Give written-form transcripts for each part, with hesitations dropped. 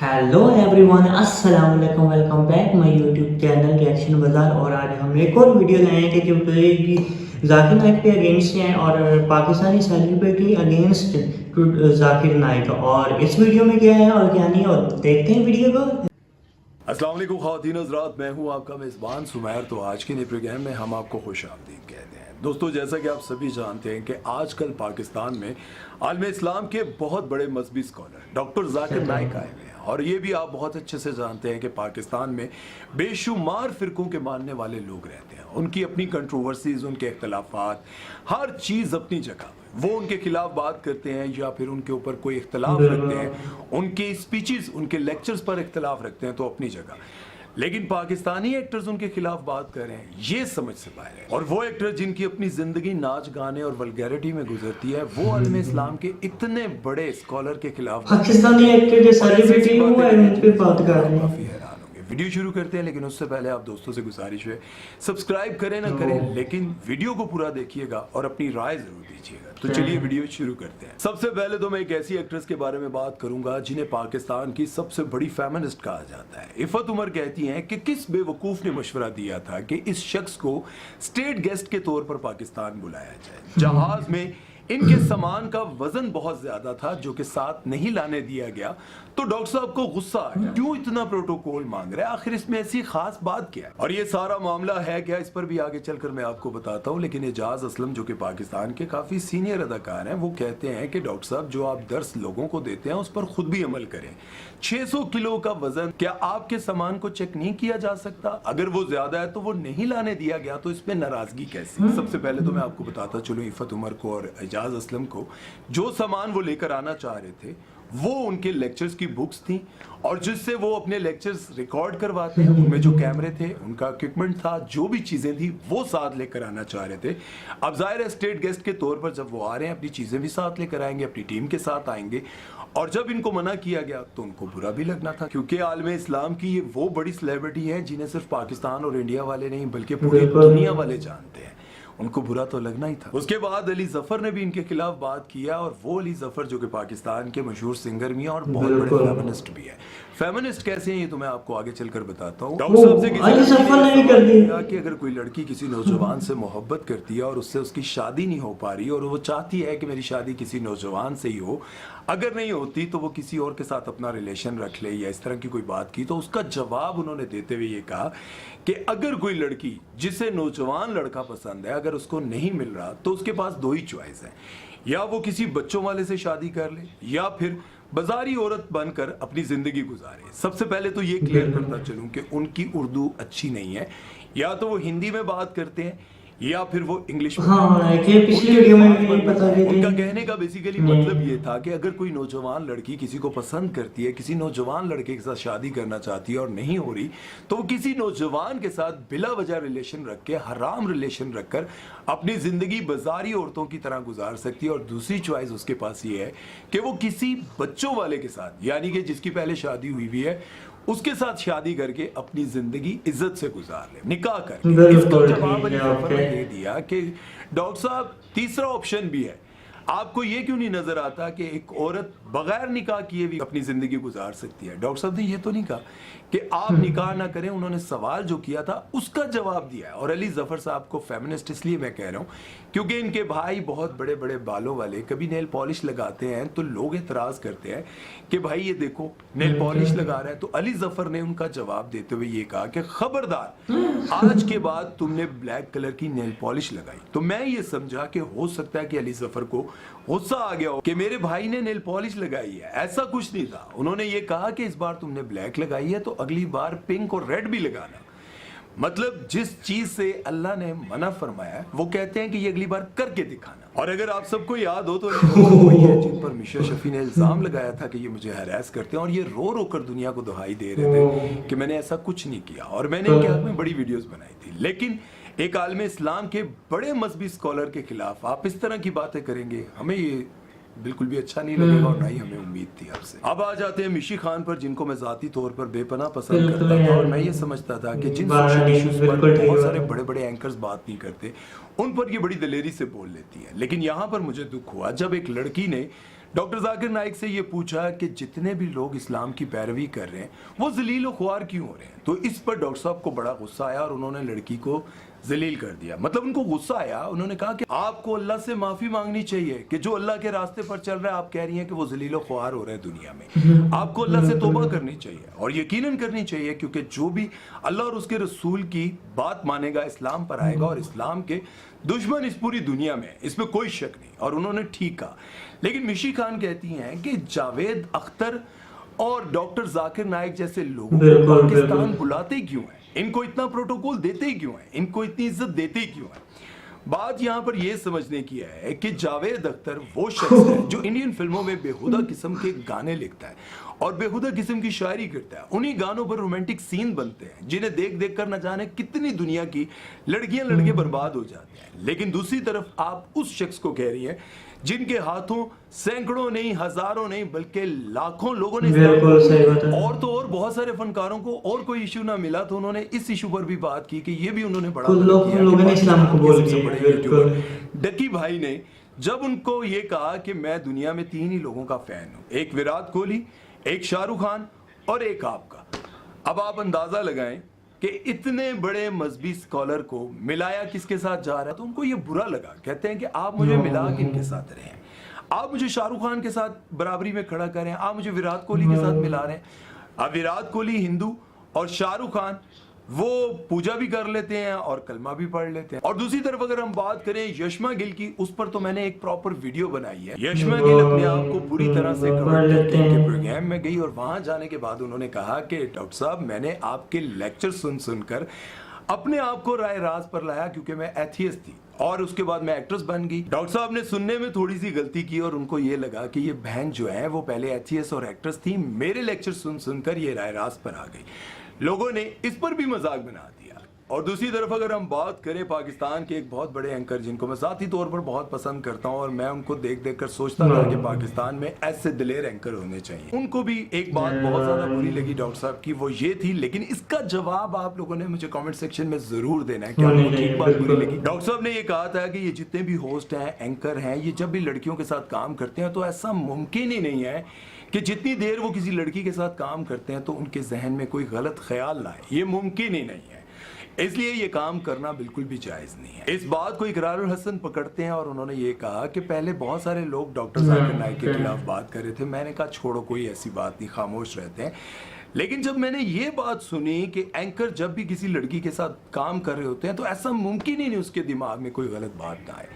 Hello everyone, अस्सलाम वालेकुम। Welcome back my YouTube channel reaction बाजार। और आज हम एक और वीडियो लाए हैं कि जो कि जाकिर नाइक के अगेंस्ट हैं और पाकिस्तानी सेलिब्रिटी अगेंस्ट जाकिर नाइक। और इस वीडियो में क्या है और क्या नहीं, और देखते हैं वीडियो को। अस्सलाम वालेकुम ख़वातीन हज़रात, मैं हूं आपका मेज़बान सुमैर। तो आज के नए प्रोग्राम में हम आपको खुश आमदीद कहते हैं। दोस्तों, जैसा कि आप सभी जानते हैं कि आजकल पाकिस्तान में आलम इस्लाम के बहुत बड़े मजहबी स्कॉलर डॉक्टर जाकिर नाइक आए हुए हैं। और ये भी आप बहुत अच्छे से जानते हैं कि पाकिस्तान में बेशुमार फ़िरकों के मानने वाले लोग रहते हैं। उनकी अपनी कंट्रोवर्सीज़, उनके इख्तलाफात, हर चीज़ अपनी जगह। वो उनके खिलाफ बात करते हैं या फिर उनके ऊपर कोई इख्तलाफ रखते हैं, उनके स्पीचेस, उनके लेक्चर्स पर इख्तलाफ रखते हैं, तो अपनी जगह। लेकिन पाकिस्तानी एक्टर्स उनके खिलाफ बात कर रहे हैं, ये समझ से बाहर है। और वो एक्टर जिनकी अपनी जिंदगी नाच गाने और वल्गैरिटी में गुजरती है, वो आलम इस्लाम के इतने बड़े स्कॉलर के खिलाफ पाकिस्तानी एक्टर जो सेलिब्रिटी वो है उन पे बात कर रहे हैं। काफी हैरान होंगे। वीडियो शुरू करते हैं, लेकिन उससे पहले आप दोस्तों से गुजारिश है, सब्सक्राइब करें ना करें, लेकिन वीडियो को पूरा देखिएगा और अपनी राय जरूर दीजिएगा। तो चलिए वीडियो शुरू करते हैं। सबसे पहले तो मैं एक ऐसी एक्ट्रेस के बारे में बात करूंगा जिन्हें पाकिस्तान की सबसे बड़ी फेमिनिस्ट कहा जाता है। इफ़त उमर कहती हैं कि किस बेवकूफ ने मशवरा दिया था कि इस शख्स को स्टेट गेस्ट के तौर पर पाकिस्तान बुलाया जाए। जहाज में इनके सामान का वजन बहुत ज्यादा था जो कि साथ नहीं लाने दिया गया, तो डॉक्टर साहब को गुस्सा आया, क्यों इतना प्रोटोकॉल मांग रहे हैं, आखिर इसमें ऐसी खास बात क्या है। और ये सारा मामला है क्या, इस पर भी आगे चलकर मैं आपको बताता हूँ। लेकिन एजाज असलम जो कि पाकिस्तान के काफी सीनियर अदाकार हैं, वो कहते हैं कि डॉक्टर साहब जो आप दर्स लोगों को देते हैं उस पर खुद भी अमल करें। 600 किलो का वजन, क्या आपके सामान को चेक नहीं किया जा सकता? अगर वो ज्यादा है तो वो नहीं लाने दिया गया, तो इसमें नाराजगी कैसी? सबसे पहले तो मैं आपको बताता चलूं, इफ़त उमर को और एजाज असलम को जो सामान वो लेकर आना चाह रहे थे वो उनके लेक्चर्स की बुक्स थी, और जिससे वो अपने लेक्चर्स रिकॉर्ड करवाते हैं, उनमें जो कैमरे थे, उनका इक्विपमेंट था, जो भी चीजें थी वो साथ लेकर आना चाह रहे थे। अब जाहिर है स्टेट गेस्ट के तौर पर जब वो आ रहे हैं, अपनी चीजें भी साथ लेकर आएंगे, अपनी टीम के साथ आएंगे। और जब इनको मना किया गया तो उनको बुरा भी लगना था, क्योंकि आलम इस्लाम की ये वो बड़ी सेलिब्रिटी है जिन्हें सिर्फ पाकिस्तान और इंडिया वाले नहीं बल्कि पूरी दुनिया वाले जानते हैं। उनको बुरा तो लगना ही था। उसके बाद अली जफर ने भी इनके खिलाफ बात किया, और वो अली जफर जो कि पाकिस्तान के मशहूर सिंगर भी हैं और बहुत बड़े फेमिनिस्ट भी है। फेमिनिस्ट कैसे हैं ये तो मैं आपको आगे चलकर बताता हूँ। डॉक्टर साहब से किसी कि अगर कोई लड़की किसी नौजवान से मोहब्बत करती है और उससे उसकी शादी नहीं हो पा रही, और वो चाहती है कि मेरी शादी किसी नौजवान से ही हो, अगर नहीं होती तो वो किसी और के साथ अपना रिलेशन रख ले, या इस तरह की कोई बात की, तो उसका जवाब उन्होंने देते हुए ये कहा कि अगर कोई लड़की जिसे नौजवान लड़का पसंद है, अगर उसको नहीं मिल रहा, तो उसके पास दो ही चॉइस है, या वो किसी बच्चों वाले से शादी कर ले, या फिर बाजारी औरत बनकर अपनी जिंदगी गुजारे। सबसे पहले तो ये क्लियर करता चलूं कि उनकी उर्दू अच्छी नहीं है, या तो वो हिंदी में बात करते हैं या फिर वो इंग्लिश में। पिछली वीडियो में भी बता रहे थे। उनका कहने का बेसिकली मतलब ये था कि अगर कोई नौजवान लड़की किसी को पसंद करती है, किसी नौजवान लड़के के साथ शादी करना चाहती है और नहीं हो रही, तो वो किसी नौजवान के साथ बिला वजह रिलेशन रख के, हराम रिलेशन रखकर अपनी जिंदगी बाजारी औरतों की तरह गुजार सकती है। और दूसरी चॉइस उसके पास ये है कि वो किसी बच्चों वाले के साथ, यानी कि जिसकी पहले शादी हुई भी है, उसके साथ शादी करके अपनी जिंदगी इज्जत से गुजार ले, निकाह करके। इसका जवाब ये दिया कि डॉक्टर साहब तीसरा ऑप्शन भी है, आपको ये क्यों नहीं नजर आता कि एक औरत बगैर निकाह किए भी अपनी जिंदगी गुजार सकती है? डॉक्टर साहब ने ये तो नहीं कहा कि आप निकाह ना करें, उन्होंने सवाल जो किया था उसका जवाब दिया है। और अली जफर साहब को फेमिनिस्ट इसलिए मैं कह रहा हूँ क्योंकि इनके भाई बहुत बड़े बड़े बालों वाले कभी नेल पॉलिश लगाते हैं तो लोग एतराज करते हैं कि भाई ये देखो नेल पॉलिश लगा रहा है। तो अली जफर ने उनका जवाब देते हुए ये कहा कि खबरदार, आज के बाद तुमने ब्लैक कलर की नेल पॉलिश लगाई। तो मैं ये समझा कि हो सकता है कि अली जफर को गुस्सा आ गया हो कि मेरे भाई ने नेल पॉलिश लगाई है, ऐसा कुछ नहीं था। उन्होंने ये कहा कि इस बार तुमने ब्लैक लगाई है तो अगली बार पिंक और रेड भी लगाना। मतलब जिस चीज से अल्लाह ने मना फरमाया है वो कहते हैं कि ये अगली बार करके दिखाना। और अगर आप सबको याद हो तो वही है जिन पर मिशा शफी ने इल्जाम लगाया था कि ये मुझे हरास करते हैं, और ये रो रो कर दुनिया को दुहाई दे रहे थे कि मैंने ऐसा कुछ नहीं किया, और मैंने इनके हक में बड़ी वीडियोस बनाई थी। लेकिन एक आलम इस्लाम के बड़े मजहबी स्कॉलर के खिलाफ आप इस तरह की बातें करेंगे, हमें ये बिल्कुल भी अच्छा नहीं लगेगा, और ना ही हमें उम्मीद थी आपसे। अब आ जाते हैं मिशी खान पर, जिनको मैं जाती तौर पर बेपनाह पसंद करता था। और मैं ये समझता था कि जिन सोशल इश्यूज पर बहुत सारे बड़े बड़े एंकर्स बात नहीं करते, उन पर ये बड़ी दलेरी से बोल लेती है। लेकिन यहाँ पर मुझे दुख हुआ जब एक लड़की ने डॉक्टर जाकिर नाइक से ये पूछा कि जितने भी लोग इस्लाम की पैरवी कर रहे हैं वो जलील ख्वार क्यों हो रहे हैं। तो इस पर डॉक्टर साहब को बड़ा गुस्सा आया और उन्होंने लड़की को जलील कर दिया। मतलब उनको गुस्सा आया, उन्होंने कहा कि आपको अल्लाह से माफी मांगनी चाहिए कि जो अल्लाह के रास्ते पर चल रहा है आप कह रही हैं कि वो जलील ख्वार हो रहे हैं दुनिया में। आपको अल्लाह से तौबा करनी चाहिए और यकीनन करनी चाहिए, क्योंकि जो भी अल्लाह और उसके रसूल की बात मानेगा इस्लाम पर आएगा और इस्लाम के दुश्मन इस पूरी दुनिया में, इसमें कोई शक नहीं। और उन्होंने ठीक कहा। लेकिन मिशी खान कहती हैं कि जावेद अख्तर और डॉक्टर जाकिर नाइक जैसे लोगों को पाकिस्तान बुलाते क्यों हैं, इनको इतना प्रोटोकॉल देते क्यों हैं, इनको इतनी इज्जत देते क्यों हैं। बात यहाँ पर यह समझने की है कि जावेद अख्तर वो शख्स है जो इंडियन फिल्मों में बेहुदा किस्म के गाने लिखता है और बेहुदा किस्म की शायरी करता है। उन्हीं गानों पर रोमांटिक सीन बनते हैं जिन्हें देख देख कर न जाने कितनी दुनिया की लड़कियां लड़के बर्बाद हो जाते हैं। लेकिन दूसरी तरफ आप उस शख्स को कह रही हैं जिनके हाथों सैकड़ों नहीं, हजारों नहीं, बल्कि लाखों लोगों ने, और तो और बहुत सारे फनकारों को और कोई इशू ना मिला तो उन्होंने इस इशू पर भी बात की कि ये भी उन्होंने बड़ा लोगों ने इस्लाम को बोल दिया। डकी भाई ने जब उनको ये कहा कि मैं दुनिया में 3 ही लोगों का फैन हूं, एक विराट कोहली, एक शाहरुख खान और एक आपका। अब आप अंदाजा लगाएं कि इतने बड़े मजहबी स्कॉलर को मिलाया किसके साथ जा रहा है, तो उनको ये बुरा लगा। कहते हैं कि आप मुझे मिला किनके साथ रहे हैं, आप मुझे शाहरुख खान के साथ बराबरी में खड़ा कर रहे हैं, आप मुझे विराट कोहली के साथ मिला रहे हैं। अब विराट कोहली हिंदू और शाहरुख खान वो पूजा भी कर लेते हैं और कलमा भी पढ़ लेते हैं। और दूसरी तरफ अगर हम बात करें यशमा गिल की, उस पर तो मैंने एक प्रॉपर वीडियो बनाई है। यशमा गिल अपने आप को पूरी तरह से कवर करके प्रोग्राम में गई और वहां जाने के बाद उन्होंने कहा कि डॉक्टर साहब मैंने आपके लेक्चर सुन सुनकर अपने आप को राय राज पर लाया क्योंकि मैं एथियस्ट थी और उसके बाद मैं एक्ट्रेस बन गई। डॉक्टर साहब ने सुनने में थोड़ी सी गलती की और उनको ये लगा कि ये बहन जो है वो पहले एथियस्ट और एक्ट्रेस थी, मेरे लेक्चर सुन सुनकर ये राय राज पर आ गई। लोगों ने इस पर भी मजाक बना दिया। और दूसरी तरफ अगर हम बात करें पाकिस्तान के एक बहुत बड़े एंकर जिनको मैं ज़ाती तौर पर बहुत पसंद करता हूं और मैं उनको देख देख कर सोचता था कि पाकिस्तान में ऐसे दिलेर एंकर होने चाहिए, उनको भी एक बात बहुत ज़्यादा बुरी लगी डॉक्टर साहब की, वो ये थी। लेकिन इसका जवाब आप लोगों ने मुझे कमेंट सेक्शन में ज़रूर देना है कि आपको ठीक बात बुरी लगी। डॉक्टर साहब ने ये कहा था कि ये जितने भी होस्ट हैं, एंकर हैं, ये जब भी लड़कियों के साथ काम करते हैं तो ऐसा मुमकिन ही नहीं है कि जितनी देर वो किसी लड़की के साथ काम करते हैं तो उनके जहन में कोई गलत ख्याल ना आए, ये मुमकिन ही नहीं है। इसलिए ये काम करना बिल्कुल भी जायज़ नहीं है। इस बात को इकरारुल हसन पकड़ते हैं और उन्होंने ये कहा कि पहले बहुत सारे लोग डॉक्टर जाकिर नाइक के खिलाफ बात कर रहे थे, मैंने कहा छोड़ो कोई ऐसी बात नहीं, खामोश रहते हैं। लेकिन जब मैंने ये बात सुनी कि एंकर जब भी किसी लड़की के साथ काम कर रहे होते हैं तो ऐसा मुमकिन ही नहीं उसके दिमाग में कोई गलत बात ना आए,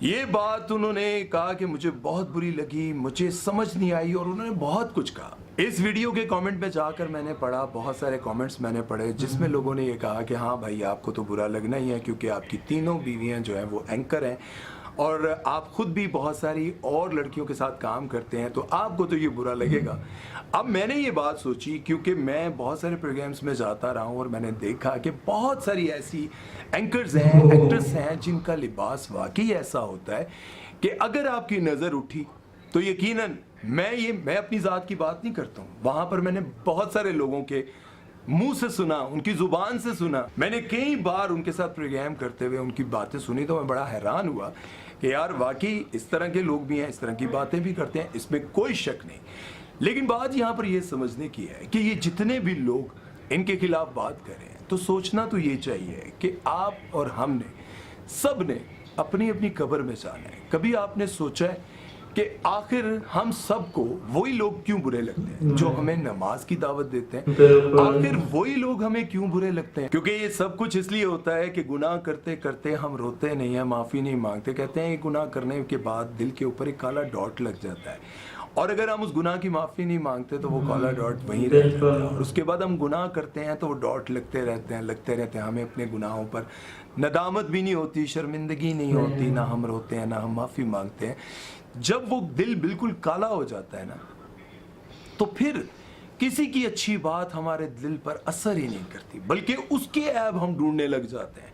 ये बात उन्होंने कहा कि मुझे बहुत बुरी लगी, मुझे समझ नहीं आई और उन्होंने बहुत कुछ कहा। इस वीडियो के कमेंट में जाकर मैंने पढ़ा, बहुत सारे कमेंट्स मैंने पढ़े जिसमें लोगों ने ये कहा कि हाँ भाई आपको तो बुरा लगना ही है क्योंकि आपकी तीनों बीवियां जो हैं वो एंकर हैं और आप खुद भी बहुत सारी और लड़कियों के साथ काम करते हैं तो आपको तो ये बुरा लगेगा। अब मैंने ये बात सोची क्योंकि मैं बहुत सारे प्रोग्राम्स में जाता रहा हूँ और मैंने देखा कि बहुत सारी ऐसी एंकर्स हैं, एक्ट्रेस हैं जिनका लिबास वाकई ऐसा होता है कि अगर आपकी नज़र उठी तो यकीनन मैं अपनी ज़ात की बात नहीं करता हूँ, वहाँ पर मैंने बहुत सारे लोगों के मुंह से सुना, उनकी जुबान से सुना, मैंने कई बार उनके साथ प्रोग्राम करते हुए उनकी बातें सुनी तो मैं बड़ा हैरान हुआ कि यार वाकई इस तरह के लोग भी हैं, इस तरह की बातें भी करते हैं, इसमें कोई शक नहीं। लेकिन बात यहाँ पर यह समझने की है कि ये जितने भी लोग इनके खिलाफ बात कर रहे हैं तो सोचना तो ये चाहिए कि आप और हमने सब ने अपनी अपनी कब्र में जाना है। कभी आपने सोचा है कि आखिर हम सबको वही लोग क्यों बुरे लगते हैं जो हमें नमाज की दावत देते हैं? आखिर वही लोग हमें क्यों बुरे लगते हैं? क्योंकि ये सब कुछ इसलिए होता है कि गुनाह करते करते हम रोते नहीं हैं, माफ़ी नहीं मांगते। कहते हैं ये गुनाह करने के बाद दिल के ऊपर एक काला डॉट लग जाता है और अगर हम उस गुनाह की माफ़ी नहीं मांगते तो वो काला डॉट वहीं रह जाता है और उसके बाद हम गुनाह करते हैं तो वो डॉट लगते रहते हैं। हमें अपने गुनाहों पर नदामत भी नहीं होती, शर्मिंदगी नहीं होती, ना हम रोते हैं ना हम माफ़ी मांगते हैं। जब वो दिल बिल्कुल काला हो जाता है ना तो फिर किसी की अच्छी बात हमारे दिल पर असर ही नहीं करती, बल्कि उसके ऐब हम ढूंढने लग जाते हैं,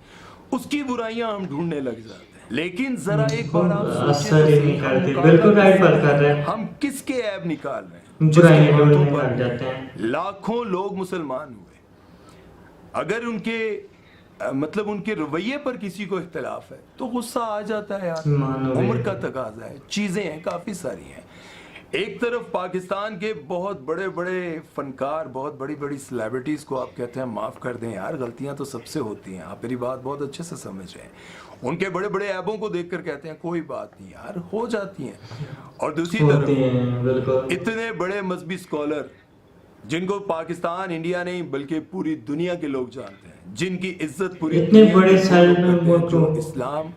उसकी बुराइयां हम ढूंढने लग जाते हैं। लेकिन जरा एक बार आप सोचें, बिल्कुल राइट बात कर रहे हैं, हम किसके ऐब निकाल रहे हैं? बुराइयां ढूंढने लग जाते हैं। लाखों लोग मुसलमान हुए, अगर उनके मतलब उनके रवैये पर किसी को इख्तलाफ है तो गुस्सा आ जाता है यार, मानो उम्र का तकाजा है, चीज़ें हैं काफ़ी सारी हैं। एक तरफ पाकिस्तान के बहुत बड़े बड़े फनकार, बहुत बड़ी बड़ी सेलिब्रिटीज़ को आप कहते हैं माफ़ कर दें यार, गलतियां तो सबसे होती हैं, आप मेरी बात बहुत अच्छे से समझ रहे हैं। उनके बड़े बड़े ऐबों को देखकर कहते हैं कोई बात नहीं यार, हो जाती हैं। और दूसरी तरफ इतने बड़े मजहबी स्कॉलर जिनको पाकिस्तान, इंडिया नहीं बल्कि पूरी दुनिया के लोग जानते हैं, जिनकी इज्जत पूरी इतने दुनिया बड़े के साल लोग में करते हैं, वो जो तो इस्लाम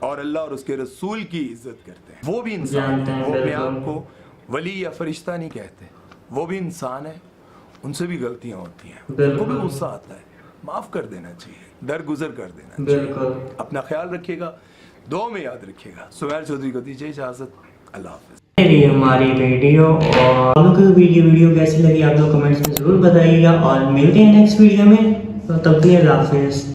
और अल्लाह और उसके रसूल की इज्जत करते हैं, वो भी इंसान जानते हैं। हैं, वो अपने बिल्कुल। आप को वली या फरिश्ता नहीं कहते, वो भी इंसान है, उनसे भी गलतियां होती हैं, उनको भी बिल्कुल। गुस्सा आता है, माफ कर देना चाहिए, दरगुजर कर देना चाहिए। बिल्कुल। अपना ख्याल रखिएगा, दुआ में याद रखिएगा। सुमैर चौधरी को दीजिए इजाजत, अल्लाह हाफिज। ये हमारी वीडियो, और आप लोगों को वीडियो कैसी लगी आप लोग कमेंट्स में ज़रूर बताइएगा, और मिलते हैं नेक्स्ट वीडियो में, तो तब भी अल्लाह हाफिज़।